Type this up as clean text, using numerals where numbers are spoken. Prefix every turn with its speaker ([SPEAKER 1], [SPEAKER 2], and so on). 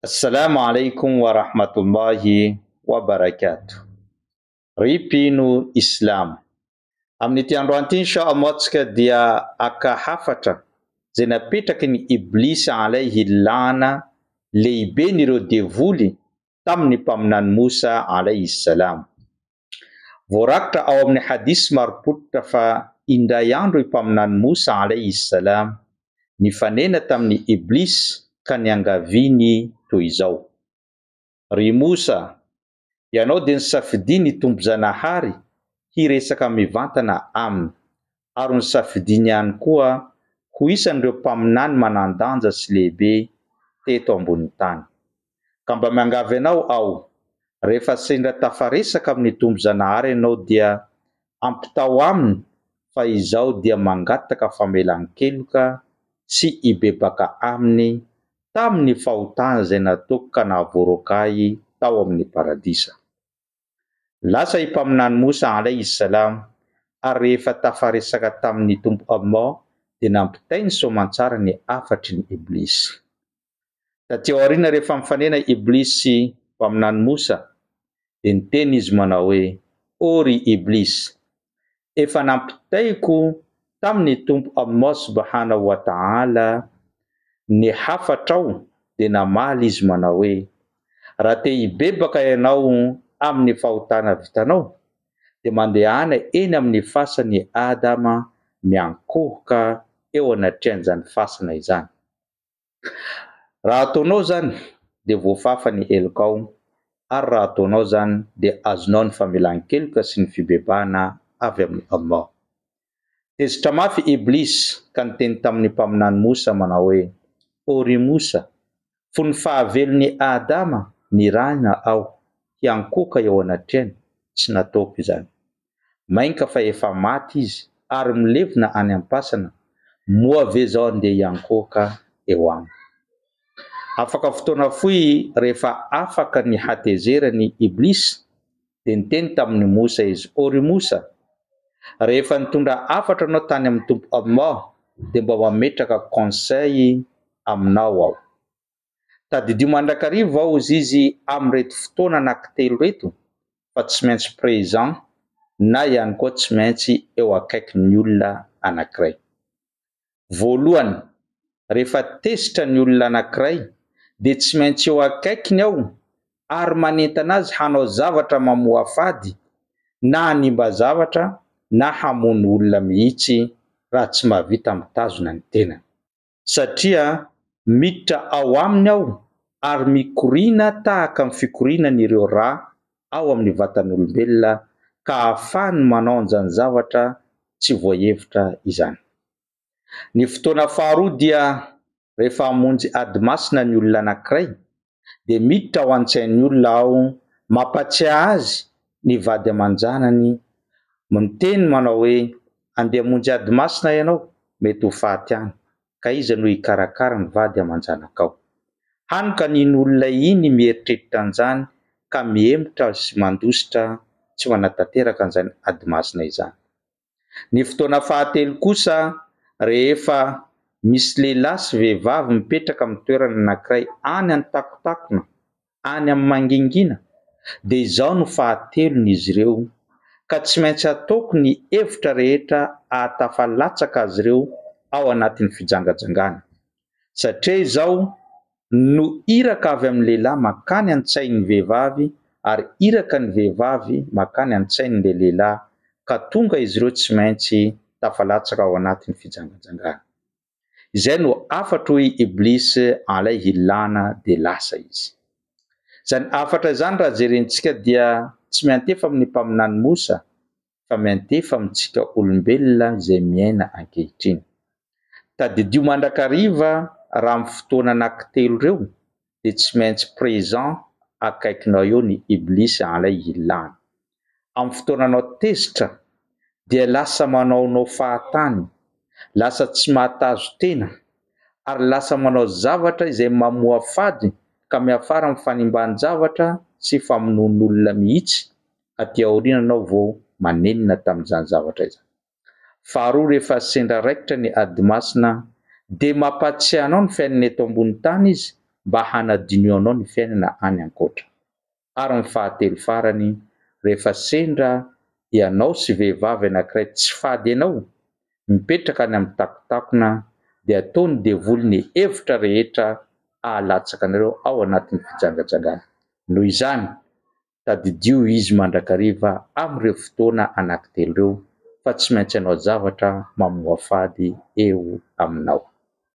[SPEAKER 1] Assalamu alaikum wa rahmatullahi wa barakatuh. Ripino Islam. Amin'ity androany ity inshallah tsika dia aka hafatra zay napetraky ny Iblis alayhi lana lehibe nireo devoly tamin'ny mpaminany Musa alayhi salam. Voarakitra ao amin'ny hadis maropototra fa indray andro mpaminany Musa alayhi salam nifanena tamin'ny Iblis ka niangaviny toy izao: ry Musa, ianao dia nisafidiny tombo-janahary hiresaka mivantana aminy, ary nisafidiny ihany koa ho isan'ireo mpaminany manandanja sy lehibe teto ambony tany. Ka mba miangavy ianao aho, rehefa sendra tafaresaka amin'ny tombo-janahary ianao dia ampitao aminy fa izaho dia mangataka famelan-keloka sy ibebaka aminy tamin'ny fahotana izay nataoko ka nahavoarokahy tao amin'ny paradisa. Lasa mpaminany Musa alayhi salam, ary rehefa tafaresaka tamin'ny tompo Allah dia nampitay ny soamantsara ny afatry ny Iblis. Taty aoriana rehefa mifanena Iblis sy mpaminany Musa dia niteny izy manao hoe: o ry Iblis, efa nampitayko tamin'ny tompo Allah subhanahu wa ta'ala ny hafatrao, dia namaly izy manao hoe: raha te hibebaka ianao amin'ny fahotana vitanao dia mandehana eny amin'ny fasan'ny Adama miankohoka eo anatrehan'izany fasana izany. Raha ataonao zany dia voafafa ny elokao, ary raha ataonao zany dia azonao ny famelan-keloka sy ny fibebahana avy amin'ny Allah. Tezitra mafy Iblis ka niteny tamin'ny mpaminany Musa manao hoe: o ry Musa, fony fahavelon'ny Adama nirahina aho hiankohoka eo anatrehany, tsy nataoko izany. Mainka fa efa maty izy ary milevona any am-pasana, moa ve zao andeha hiankohoka eo aminy. Afaka fotoana fohy rehefa afaka ny hatezerany Iblis dia niteny tamin'ny Musa izy: o ry Musa, rehefa nitondra afatra anao tany amin'ny tompo Allah dia mba mametraka conseil aminao aho. Tadidio mandrakariva aho izy amin'reto fotoana anankitelo reto, fa tsy maintsy présent na ihany koa tsy maintsy eo akaikin'ny olona anankiray. Voalohany, rehefa tezitra ny olona anankiray dia tsy maintsy eo akaikiny aho ary manentana azy hanao zavatra mamoha fady, na hanimba zavatra, na hamono olona mihitsy raha tsy mahavita mitazona ny tenany. Satria miditra ao aminy aho ary mikorina tahaka ny fikorinan'ireo rà ao amin'ny vatan'olombelona ka ahafahany manao an'izany zavatra tsy voahevitra izany. Ny fotoana faharoa dia rehefa hamonjy ady masina ny olona anankiray dia miditra ao an-tsain'ny olona aho mampatsiahy azy ny vady aman-janany, miteny manao hoe: andeha hamonjy ady masina ianao, mety ho faty any, ka iza no hikarakara ny vady aman-janakao. Hany ka nin'olona iny mieritreritra an'izany ka mihemotra sy mandositra tsy manatanteraka an'izany ady masina izany. Ny fotoana fahatelo kosa, rehefa misy lehilahy sy vehivavy mipetraka amin'ny toerana anankiray any an-takotakona, any amin'ny mangingina, dia izao no fahatelon'izy ireo, ka tsy maintsy ataoko ny hevitra rehetra ahatafalatsaka azy ireo ao anatin'ny fijangajangana. Satria izao no iraka avy amin'ny lehilahy makany an-tsain'ny vehivavy, ary iraka ny vehivavy makany an-tsain'ilay lehilahy, ka tonga izy ireo tsy maintsy tafalatsaka ao anatin'ny fijangajangana. Izay no afatra hoy Iblis alayhi lana dia lasa izy. Zany afatra izany raha jerentsika dia tsy miantefa amin'ny mpaminany Musa, fa miantefa amintsika olombelona izay miaina ankehitriny. Tadidio mandrakariva raha amin'ny fotoana anankitelo reo dia tsy maintsy présent akaikinao eo ny Iblis alayhi lana. Amin'ny fotoananao tezitra dia lasa manaonao fahatany, lasa tsy mahatazo tena, ary lasa manao zavatra izay mamoha fady ka miafara amin'ny fanimbany-javatra sy famonon'olona mihitsy, aty aoriana anao vao manenina tamin'izany zavatra izany. Faharoa, rehefa sendra raikitra ny ady masina dia mampatsiahy anao ny fiainana eto ambony tany izy, mba hanadinio anao ny fiainana any ankoatra. Ary ny fahatelo farany, rehefa sendra ianao sy vehivavy anankiray tsy fady anao, mipetraka any amin'ny takotakona, dia ataony devoly ny hevitra rehetra ahalatsaka anareo ao anatin'ny fijangajangana. Noho izany, tadidio izy mandrakariva amin'ireo fotoana anankitelo ireo, fa tsy maintsy hanao zavatra mamoafady eo aminao.